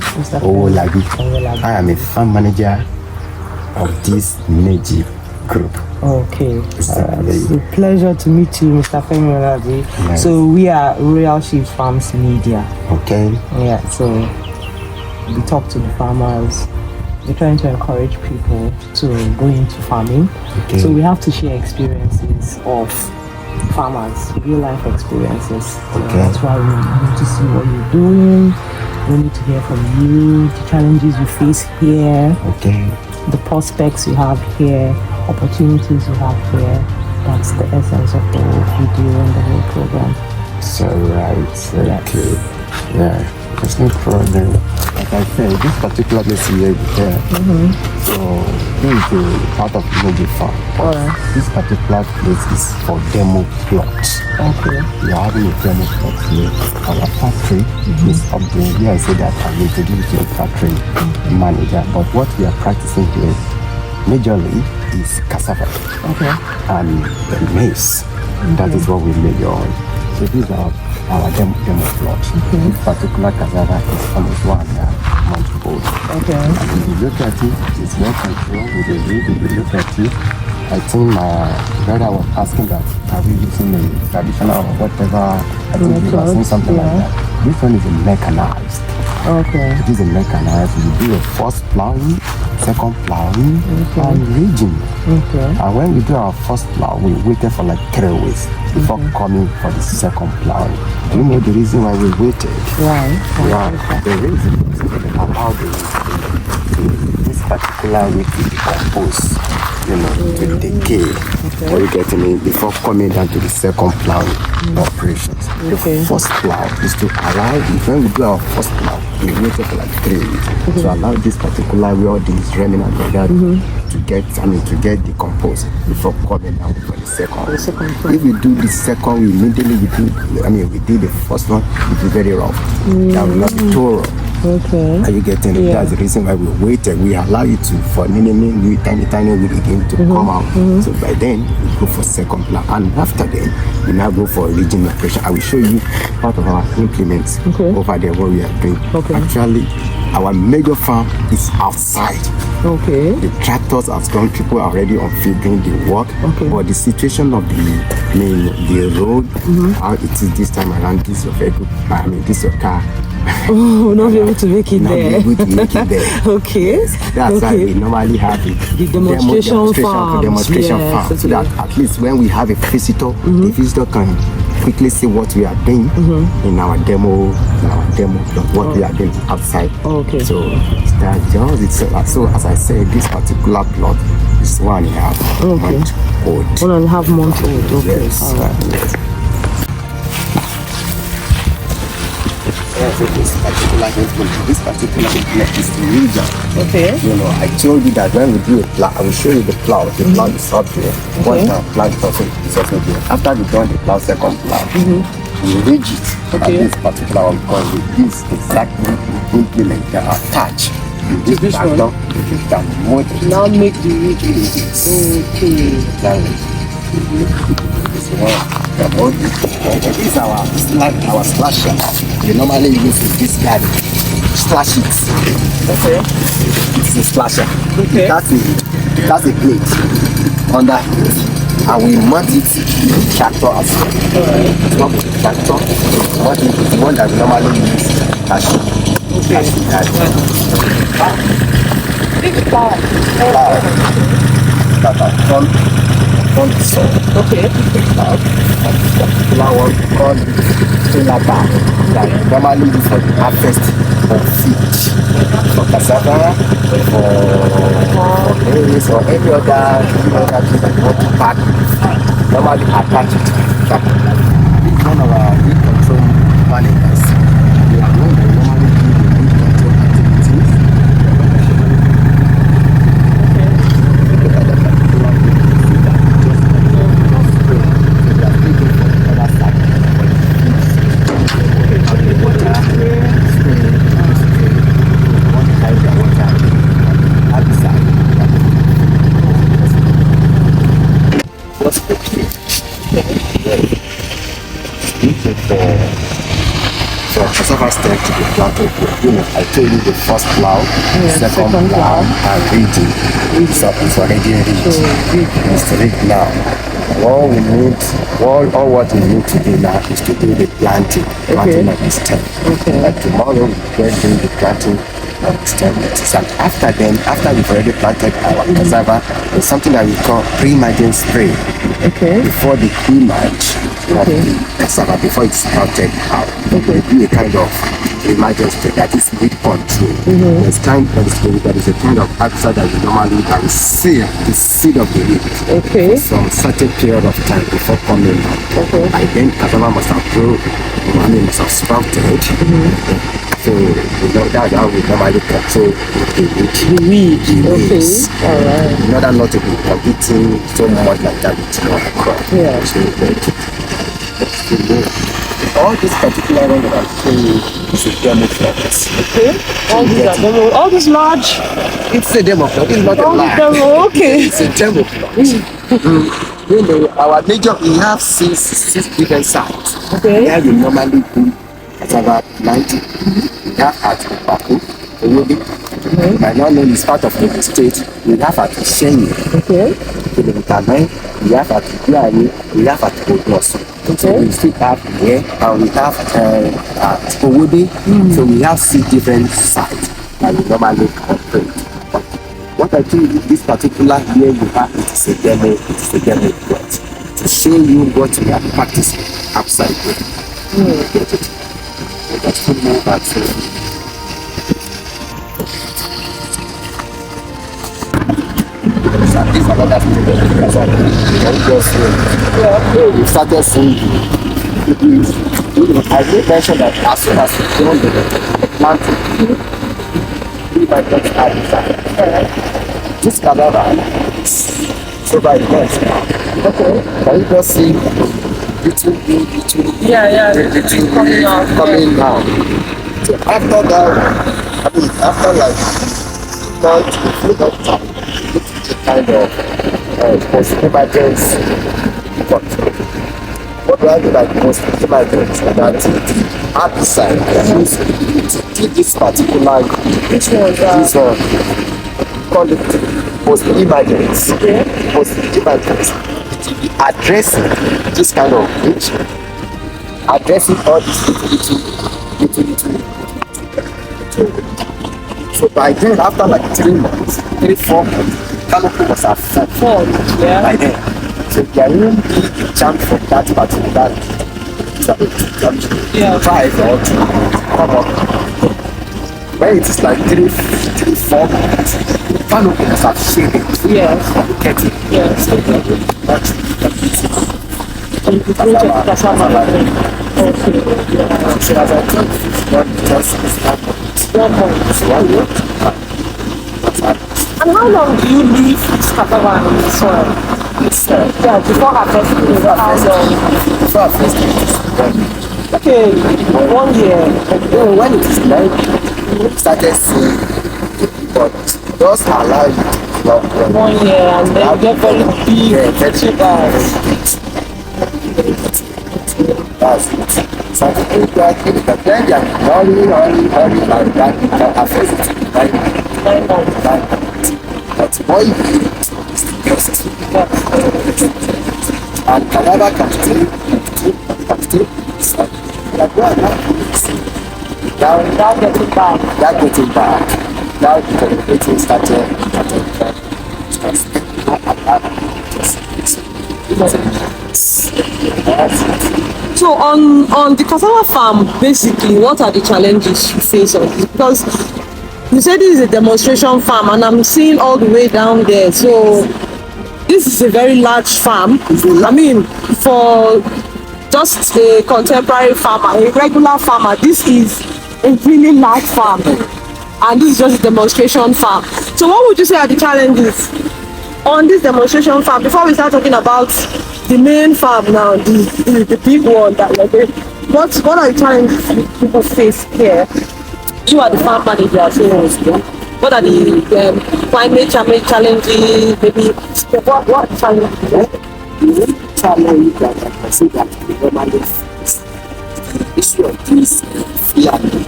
Mr. Owolabi. I am a farm manager of this Niji group. Okay. It's a pleasure to meet you, Mr. Femi Olabi. Yes. So we are Royal.NijiFarms Media. Okay. Yeah, so we talk to the farmers. We're trying to encourage people to go into farming. Okay. So we have to share experiences of farmers, real life experiences. Okay. That's why we need to see what you're doing. We need to hear from you, the challenges you face here. Okay. The prospects you have here, opportunities you have here. That's the essence of the whole video and the whole program. So right, okay. Yeah, there's no problem. Like I said, this particular place here is there. So this is a part of Niji farm. Alright. This particular place is for demo plots. Okay. We are having a demo plot here. Our factory is up there. Here I say that I'm introduced to a factory manager, but what we are practicing here majorly is cassava and maize. That is what we major on. So these are our demo plots. This particular cassava is almost 1 month old. Okay. And if you look at it, it's well controlled with a weed. If you look at it, I think my brother was asking that are we using a traditional or whatever. I think he was saying something like that. This one is a mechanized. Okay. It is a mechanized. We do a first plowing, second plowing, and ridging. Okay. And when we do our first plow, we waited for like 3 weeks before coming for the second plowing. Do you know the reason why we waited? Right. Yeah. The reason is to allow this particular weed to decompose, to decay. Or you get me before coming down to the second plowing operations. The first plow is to allow, when we do our first plow, we waited for like 3 weeks to allow this particular way, all these remnant like that to get decomposed before coming down for the second. If we do the second, we immediately we do the first one, it will be very rough. That will not be thorough. Okay. Are you getting it? That's the reason why we waited. We allow it for tiny weed again to come out. So by then we go for second plow, and after then we now go for region operation. I will show you part of our implements over there what we are doing. Actually, our major farm is outside. Okay. The tractors has gone, people are already on field doing the work. But the situation of the road, how it is this time around, this your vehicle, this your car. Oh, not be able to make it there. Not be able to make it there. Okay. Yes. That's why we normally have the demonstration farm. So that at least when we have a visitor, the visitor can quickly see what we are doing in our demo, what we are doing outside. Okay. So that's just so as I said, this particular plot is 1.5 months old. 1.5 months old. Okay. Yes. All right. Yes. This particular implement is the region. Okay. I told you that when we do a plow, I will show you the plow. The plow is up there. One time plow is also there. After we done the plow, second plow, we ridge it. Okay. This particular one, because with this exactly implement that are attached. This tractor, that motor. Now make the ridges. Okay. This one. This is our slasher. We normally use with this guy. Slash it. Okay. It's a slasher. Okay. That's a plate under it. And we mount it with the tractor as well. It's not with the tractor. It's the one that we normally use. Big plow. On the soil. Okay. Particular one called trailer bar that normally use for the harvest of feed, for cassava, for maize, or any other thing that you want to pack. Normally attach it to the tractor. This is one of our weed control managers. We are going to normally do the weed control activities. cassava stem to be planted. I told you the first plow, second plow, and reading. So it's already ready. It's ready now. All what we need to do now is to do the planting of the stem. Tomorrow we're doing the planting of the stem. And after we've already planted our cassava, there's something that we call pre-emergent spray. Before the pre-emerge of the cassava, before it's sprouted out, we do a kind of emergent spray that is weed control. There is a kind of herbicide that we normally can seal the seed of the weed for some certain period of time before coming out. By then, cassava must have grown, must have sprouted. So that's how we normally control the weed. Alright. In order not to be competing so much like that with your crop. All this particular one that I'm showing you is a demo plot. All these large. It's a demo plot. It's not a large. It's a demo plot. Our major, we have six different sites. Where we normally do cassava planting. We have at Baku, Owobi. My non-name is part of the state. We have at Shenyi. We have at Iani. We have at Odosu. So we still have here, and we have at Owobi. So we have 6 different sites that we normally operate. But what I do with this particular here, you have it is a demo plot to show you what we are practicing outside here. Get it? That's too more about this another thing we started seeing. I did mention that as soon as you grow the planting, we might not add this cassava so by next. Can you just see little coming down. So after that, after like months, kind of post-emergence control. What do I mean by post-emergence? That the herbicide to this particular this one, call it post-emergence. Post-emergence. It will be addressing this kind of itch, addressing all these little. So by then, after like 3 months, 3-4 months, canopy must have formed by then. So there won't be a chance for that particular drive or to come up. When it is like 3-4 months, canopy must have shaded. So as I told you, just 1 month. And how long do you leave this cassava in the soil? Before harvesting. How long? Before harvesting. 1 year. When it is like, we started seeing, but just allow you to love 1 year and then you get very big tubers. That's it. Something like that, then they are hurry like that, you can harvest it. 9 months. But what you do is the best. And cassava can still like what now Without getting back. Now the cultivating started. So on the cassava farm, basically, what are the challenges you face on this? Because you said this is a demonstration farm, and I'm seeing all the way down there. So this is a very large farm. I mean, for just a contemporary farmer, a regular farmer, this is a really large farm, and this is just a demonstration farm. So what would you say are the challenges on this demonstration farm before we start talking about the main farm now, the big one that what are the challenges people face here? You are the farm manager, so what are the climate challenges? Maybe what challenges? The challenge that I can see that we normally face issue of this flying.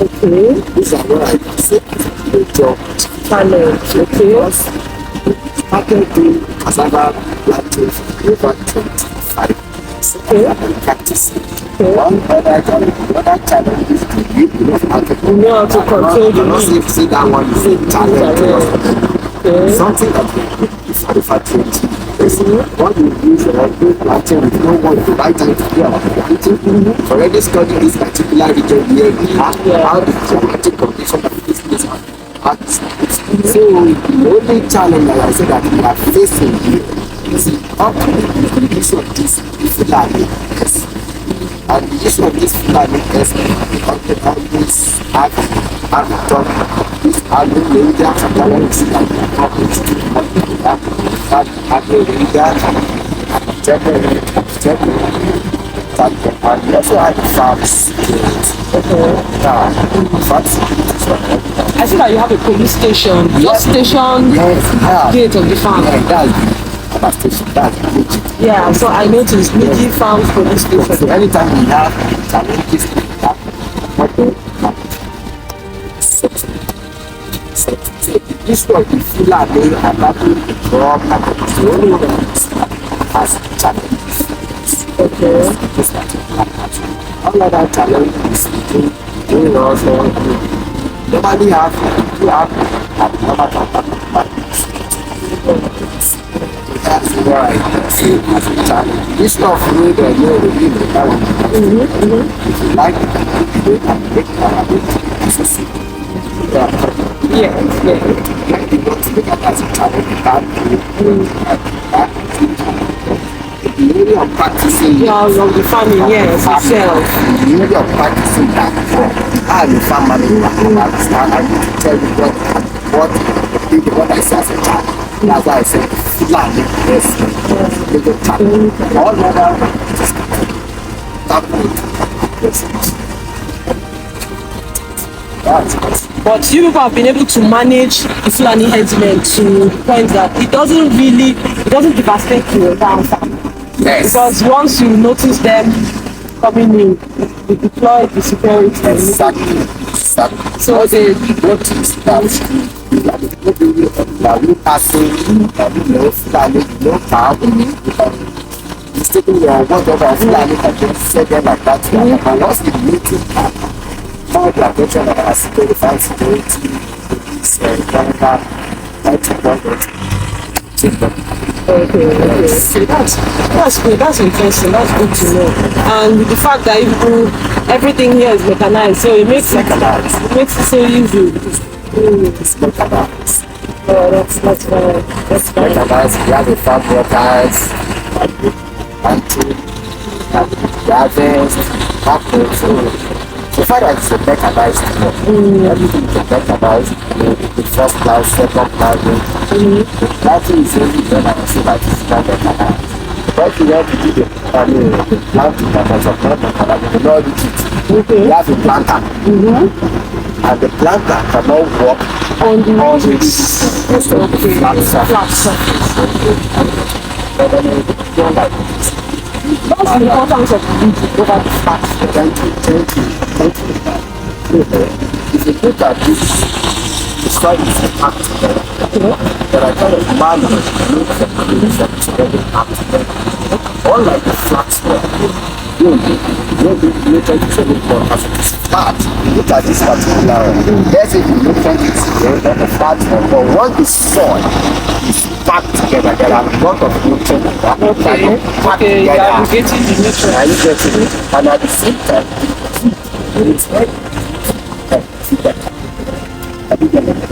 Okay. These are what I can say the job Challenge. Okay. started doing cassava planting for over 25 years. Okay. And practicing. Okay. One other challenge is to be You know how to control the leaf. leaf. See that one is a challenge. Okay. Something that we for 20 years. What we use planting with no one the right time to do our planting. Already studied this particular region here. We have how the climatic condition of this place so the only challenge that I say that we are facing here is the issue of this Fulani. And the issue of this Fulani is always have done this India and we also had farms. I see that you have a police station. Just station gate of the farm. That's station. That's Niji. Yeah, so I noticed NijiFarms police station. So anytime we have challenges the issue of the Fulani and the crop and the only one that has challenges. Okay. This particular part. All other challenges doing also nobody have that's why I see it as a challenge. This stuff really that if you like it, you can make Like you want to look at as a challenge, the area of practicing the farming, yes, itself. The area of practicing that I'm a farmer, I need to tell you what I say as a child. That's why I said Fulani, yes, all But you people have been able to manage the Fulani headsmen to the point that it doesn't devastate your entire farm. Yes. Because once you notice them coming in, you deploy the security. Exactly. So they notice that we passing, no farm, taking your whatever Fulani can just set them like that. And once the meeting happens, all the attention of our security, Okay. So that's good. That's interesting. That's good to know. And with the fact that everything here is mechanized, so it makes it so easy. It's mechanized. Oh, that's very mechanized. We have the farm workers, so far as it's a mechanized everything is mechanized. The first plow, second plowing. Planting is only when I say that it's not mechanized. But you have to do the planting that was a mechanized, you know it. You have a planter. And the planter cannot work on the flat surface. That's the importance of the over the flat. Thank you. If you look at this, the soil is packed together. There are kind of values together packed. All like the flat soil. You'll be related to the as it is flat. Look at this particular one. Yes, if you look at it, on the flat one. But once the soil is packed together, there are a lot of nutrients that are packed together. You are getting the nutrients. Are you getting it? And at the same time, it's very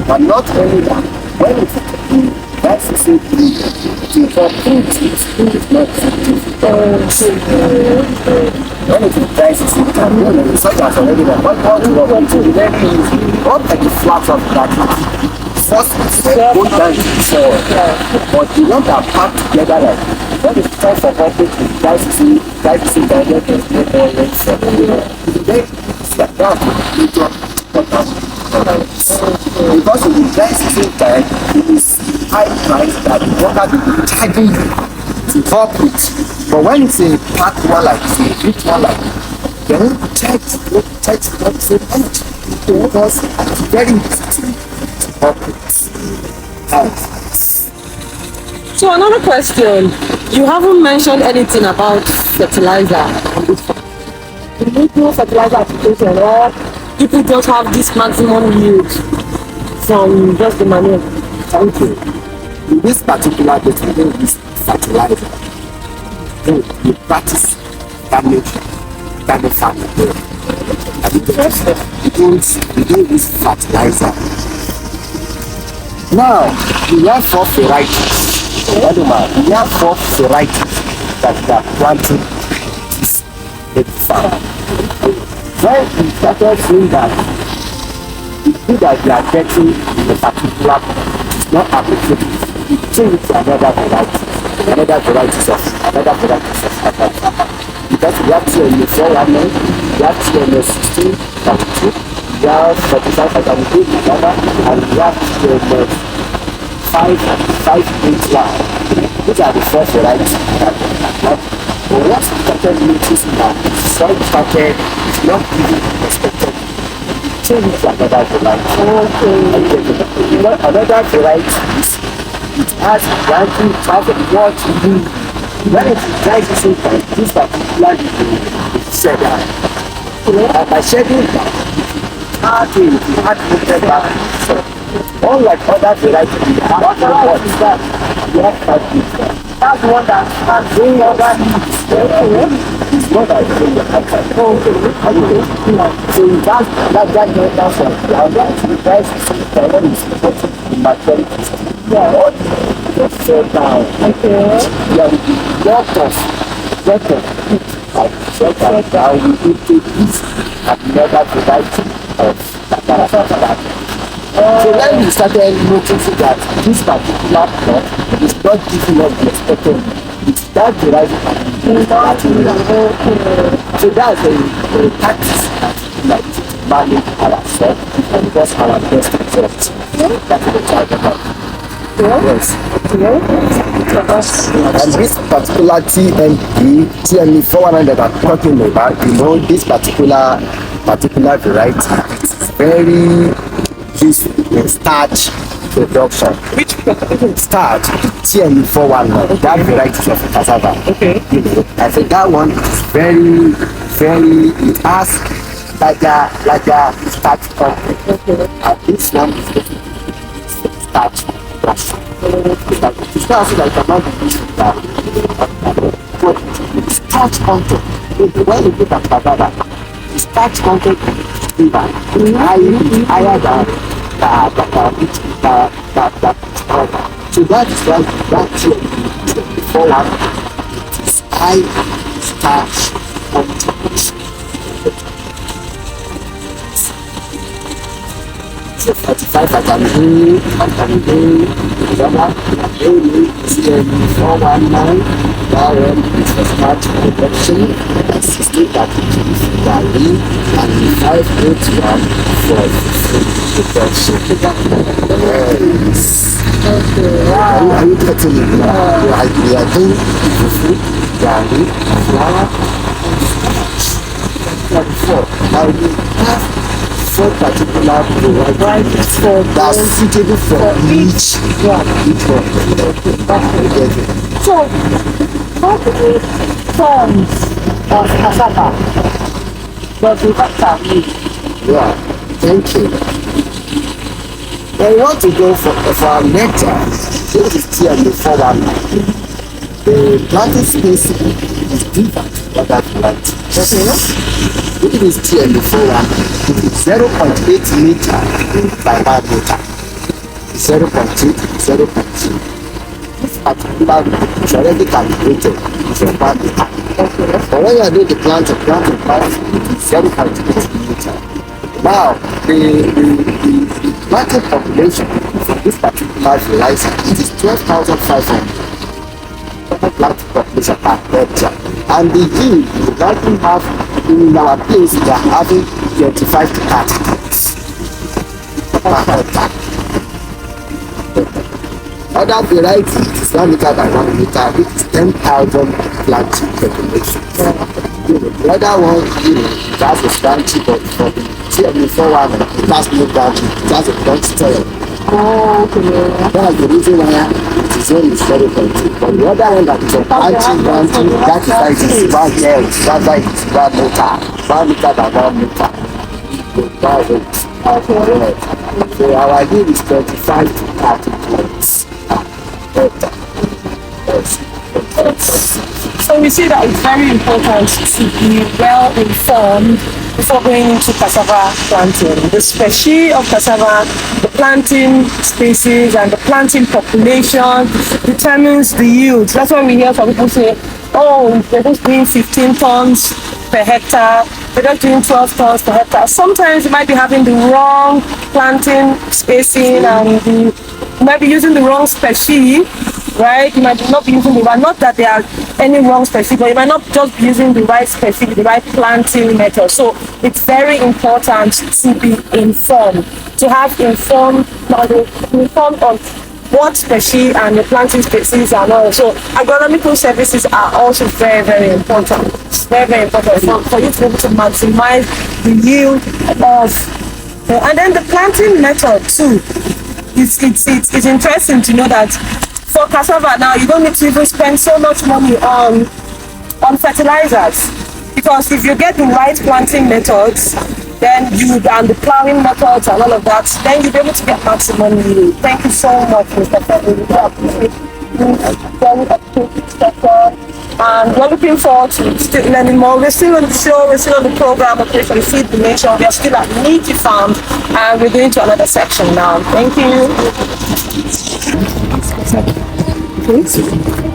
and not only that, when it's that's the same thing. For fruit, it's not when it is dry, it's such as already the one part of the very easy. Not like the flaps of that. First, it's go down to the soil. But the ones that are packed together, like when it's time for public, it's dry to see that there's no more length. Because in the dry season time, it is high price that the worker will be charging you to work with. But when it's a packed one like this, a big one like this, then text not so much because it's very easy to operate. So another question, you haven't mentioned anything about fertilizer. You need no fertilizer application, or people just have this maximum yield from just the manure. Thank you. In this particular case, we don't use fertilizer. Then we practice damage farming. We don't use fertilizer. Now, we have 4 varieties. We have 4 varieties that we are planting this farm. When we started seeing that, we see that we are getting a particular, it's not applicable. We change it to another variety of cassava. Because we have TNA 419, we have TNA 1632, we have 45 cassava, and we have TNA 581. These are the 4 varieties that we have. But what we started noticing that soil started not giving expected, change it to another variety. Another variety is it has branching part of what you do. When it dries the same time, this particular is shed out. And by shedding that, it had moved back. So, unlike other varieties, what is that? We have that. That's the one that has doing other needs. It's not that it's doing the outside. So that's one. We are going to revise the when it's supported in maturity. All just shut down. There will be lot of shut down. We need to use another variety of that. So when we started noticing that this particular plot is not giving us the expected, it's that variety. So that's the tactics that we like to manage ourselves and get our best results. That's what we're talking about. Yes. And this particular TNE 400 that I'm talking about, this particular variety is very useful in starch production. Which starch? TNE 419. That variety of cassava. Okay. I think that one is very, it has like a starch content. Okay. And this one is starch. It's not as if I cannot be used that. But starch content, when you look at cassava, the starch content is higher than so that is why that before is high starch content. So 45 vitamin TNE 419, that one is for starch production, and 16 garri, and 581 for food production. Yes. Are you getting it now? We are doing food, garri, flour, and starch. Now we have 4 particular varieties that are suitable for each one. So, how many forms of cassava does the doctor need? Yeah, thank you. When you want to go for our nectar, this is TNE 419. The planting spacing is different from that variety. If it is TNE 419, it is 0.8 meter by 1 meter. 0.2. This particular is already calculated for 1 meter. But when you are doing the planting part, it is 0.8 meter. Now, the planting population for this particular variety, it is 12,500. Planting population per hectare. And the yield you likely have in our place, we are having 25 to 30 tons per hectare. Other varieties is 1 meter by 1 meter, which is 10,000 planting population. The other one, that's a branchy, but for the TME4 one, it has no branch, it has a blunt stem. Oh, okay. That's the reason why its own is very pointy. But the other one that is a branchy, that is why it is 1 year, that's why it's 1 meter. 1 meter by 1 meter. Okay. So our yield is 25 to 30 points. So we see that it's very important to be well informed before going into cassava planting. The species of cassava, the planting species and the planting population determines the yield. That's why we hear some people say, oh, they're just doing 15 tons per hectare, they're just doing 12 tons per hectare. Sometimes you might be having the wrong planting spacing and you might be using the wrong species, right? You might not be using the right, not that there are any wrong species, but you might not just be using the right species, the right planting method. So it's very important to be informed, to have informed knowledge, informed on what species and the planting species and all. So agronomical services are also very, very important. It's very, very important for you to be able to maximize the yield of, and then the planting method too. It's interesting to know that for cassava now, you don't need to even spend so much money on fertilizers, because if you get the right planting methods, then and the plowing methods and all of that, then you'll be able to get maximum yield. Thank you so much, Mr. Femi. We really appreciate you. Very educated sector, and we're looking forward to still learning more. We're still on the show, we're still on the program, Operation Feed the Nation. We are still at Niji Farms, and we're going to another section now. Thank you.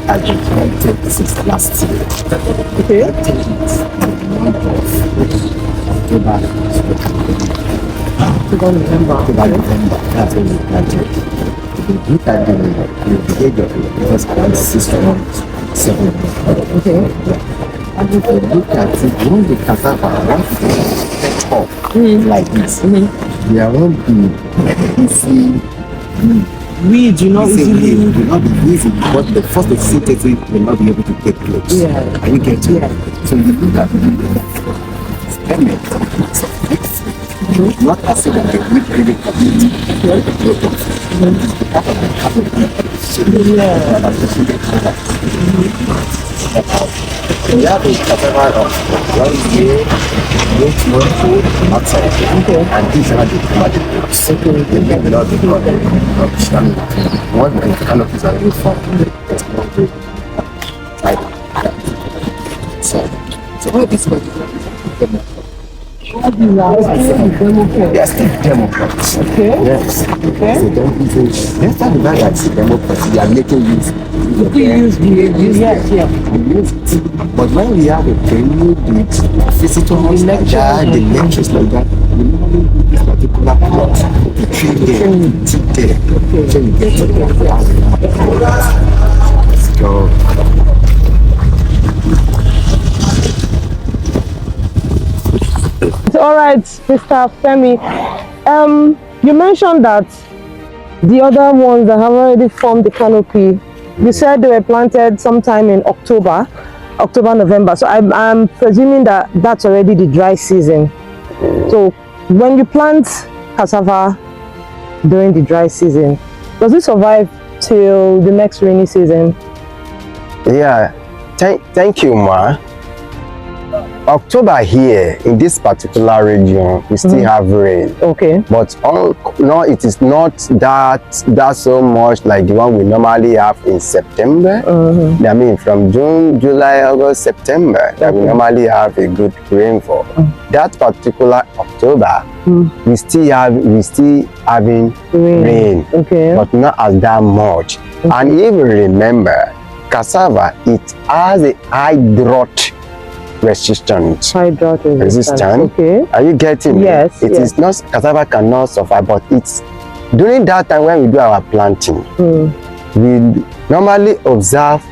I've been planted since last year. Okay. October, November, that's when we planted. If you look at the age of it, it was around 6 months, 7 months. Okay. And if you look at it, when the cassava set up like this, there won't be easy Weeds, you know, easily. It will not be easy, but the first synthesis will not be able to take place. Yeah. Are you getting it? So you look at not as if the weed really community. We have a cassava of 1 year, 8 months outside, and these are the canopies. They may not be rubbish. I mean, one of the canopies are really fun. It's not good. So all these people, yes, the Democrats. Okay. Yes. Okay. So don't even. Let's talk about that. The Democrats, they are making use. Yes. But when we have a training, the visitors like that, the lectures like that, we normally do this particular plot to train them, teach them. So you get to let's go. All right, Mr. Femi. You mentioned that the other ones that have already formed the canopy, you said they were planted sometime in October, November. So I'm presuming that that's already the dry season. So when you plant cassava during the dry season, does it survive till the next rainy season? Yeah, thank you, Ma. October here in this particular region, we still have rain. Okay. But no, it is not that so much like the one we normally have in September. I mean, from June, July, August, September, that we normally have a good rainfall. That particular October, we still having rain. Okay. But not as that much. And if you remember, cassava, it has a high drought resistant. Okay. Are you getting it? Yes. It is not, cassava cannot survive, but it's during that time when we do our planting, we normally observe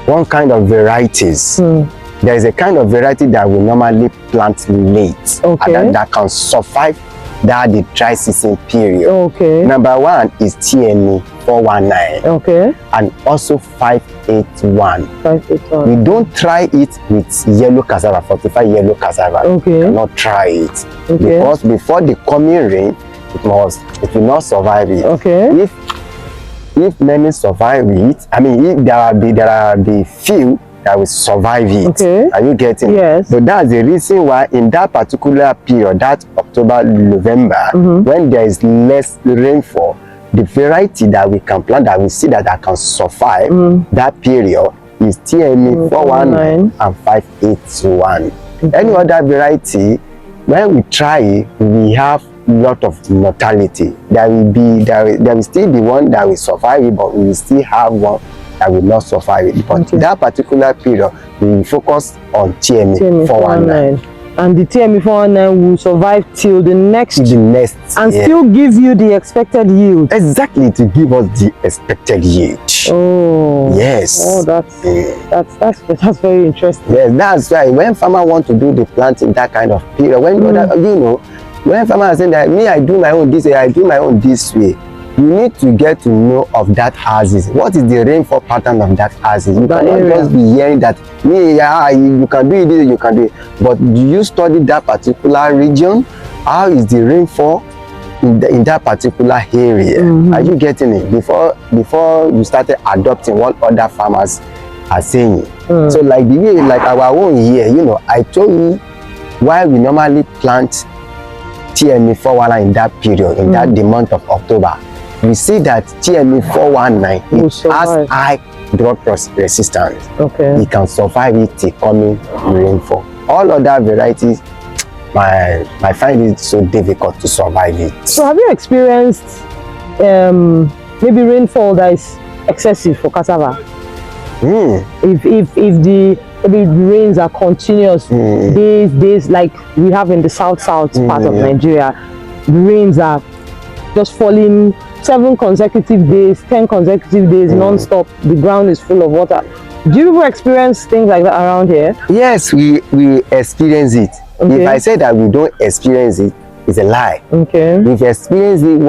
one kind of varieties. There is a kind of variety that we normally plant late, and that can survive the dry season period. Okay. Number one is TNE 419. Okay. And also 581. 581. We don't try it with yellow cassava, fortified yellow cassava. Okay. We cannot try it. Okay. Because before the coming rain, it will not survive it. Okay. If many survive it, I mean, if there are the few that will survive it. Okay. Are you getting? Yes. So that's the reason why in that particular period, that October, November, when there is less rainfall, the variety that we can plant, that we see that can survive that period is TME 419 and 581. Any other variety, when we try it, we have lot of mortality. There will still be one that will survive it, but we will still have one that will not survive it. But that particular period, we will focus on TME 419. And the TME 419 will survive till the next and still give you the expected yield. Exactly, to give us the expected yield. Oh yes. Oh, that's very interesting. Yes, that's why when farmers want to do the planting that kind of period, when when farmers are saying that me, I do my own this way, I do my own this way, you need to get to know of that axis. What is the rainfall pattern of that axis? You cannot just be hearing that you can do it, you can do it. But do you study that particular region? How is the rainfall in that particular area? Are you getting it? Before you started adopting what other farmers are saying. So like the way, like our own here, I told you why we normally plant TME 419 in that period, in the month of October. We see that TME 419 it has high drought resistance. Okay. It can survive it till coming rainfall. All other varieties, I find it so difficult to survive it. So have you experienced maybe rainfall that is excessive for cassava? If the rains are continuous, days like we have in the south part of Nigeria, the rains are just falling 7 consecutive days, 10 consecutive days, non-stop. The ground is full of water. Do you ever experience things like that around here? Yes, we experience it. Okay. If I say that we don't experience it, it's a lie. Okay. We've experienced it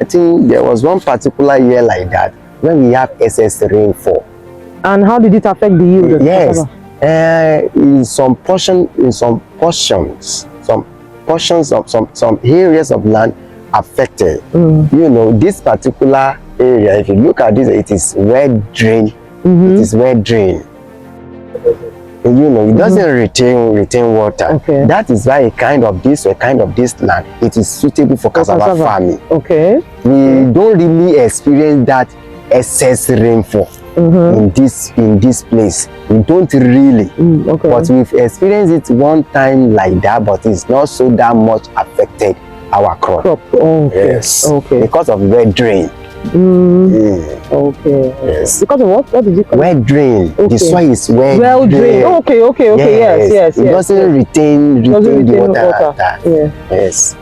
I think there was one particular year like that when we have excess rainfall. And how did it affect the yield? Yes. In some areas of land affected. This particular area, if you look at this, it is wet drain. It is wet drain. It doesn't retain water. Okay. That is why a kind of this land, it is suitable for cassava farming. Okay. We don't really experience that excess rainfall in this place. We don't really. Okay. But we've experienced it one time like that, but it's not so that much affected our crop. Okay. Yes. Okay. Because of wet drain. Okay. Yes. Because of what? What did you call it? Wet drain. Okay. The soil is wet. Well drained. Okay. Yes. It doesn't retain the water. Yes.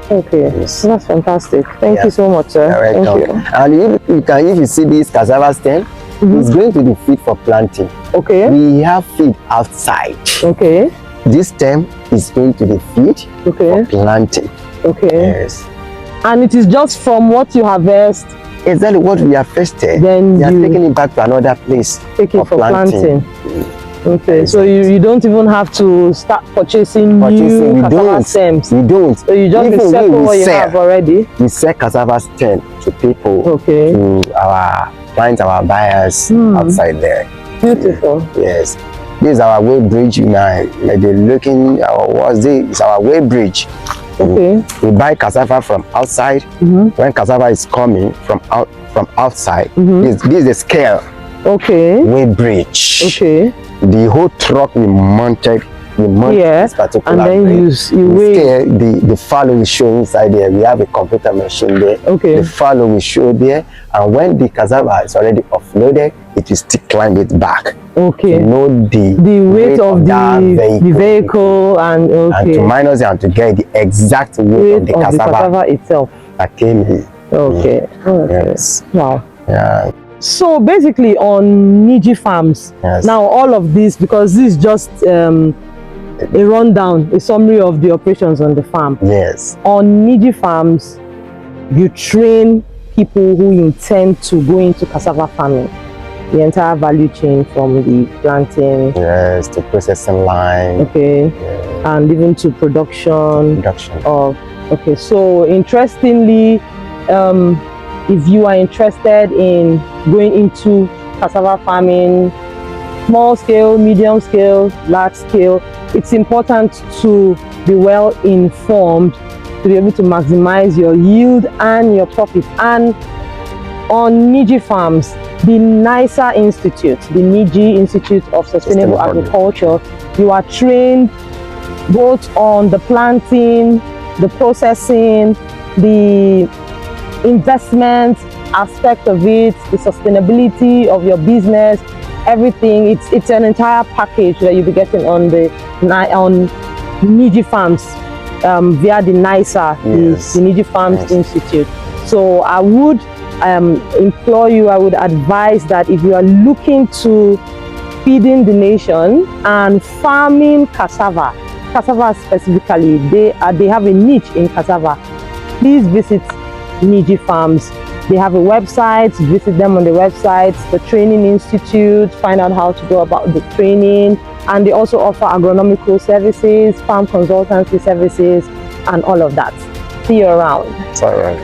Okay. Yes. That's fantastic. Thank you so much, sir. Thank you. And if you see this cassava stem, it's going to be fit for planting. Okay. We have feed outside. Okay. This stem is going to be feed for planting. Okay. Yes. And it is just from what you harvest. Exactly what we harvested. Then you are taking it back to another place. Taking for planting. Okay, so you don't even have to start purchasing new cassava stems. We don't. So you just recycle what you have already. We sell cassava stem to people. Okay. To our clients, our buyers outside there. Beautiful. Yes. This is our way bridge. You might be looking. It's our way bridge. Okay. We buy cassava from outside. When cassava is coming from outside, this is the scale. Okay. Way bridge. Okay. The whole truck we mounted this particular and then bridge. you weigh the fallow we show inside there. We have a computer machine there. Okay. The fallow we show there, and when the cassava is already offloaded, it will still climb it back. Okay. To know the weight of the vehicle and to minus it and to get the exact weight of the cassava itself that came in. Okay. Yes. Wow. Yeah. So basically on Niji Farms, now all of this, because this is just a rundown, a summary of the operations on the farm. Yes. On Niji Farms, you train people who intend to go into cassava farming, the entire value chain from the planting, yes, to processing line, okay, yeah, and even to production of, okay. So interestingly, if you are interested in going into cassava farming, small scale, medium scale, large scale, it's important to be well informed to be able to maximize your yield and your profit. And on Niji Farms, the NISA Institute, the Niji Institute of Sustainable Agriculture, you are trained both on the planting, the processing, the investment aspect of it, the sustainability of your business, everything. It's an entire package that you'll be getting on Niji Farms via the NISA, yes, the Niji Farms Institute. So I would implore you, I would advise that if you are looking to feeding the nation and farming cassava specifically, they have a niche in cassava, please visit Niji Farms. They have a website, visit them on the website, the training institute, find out how to go about the training, and they also offer agronomical services, farm consultancy services, and all of that. See you around. It's all right.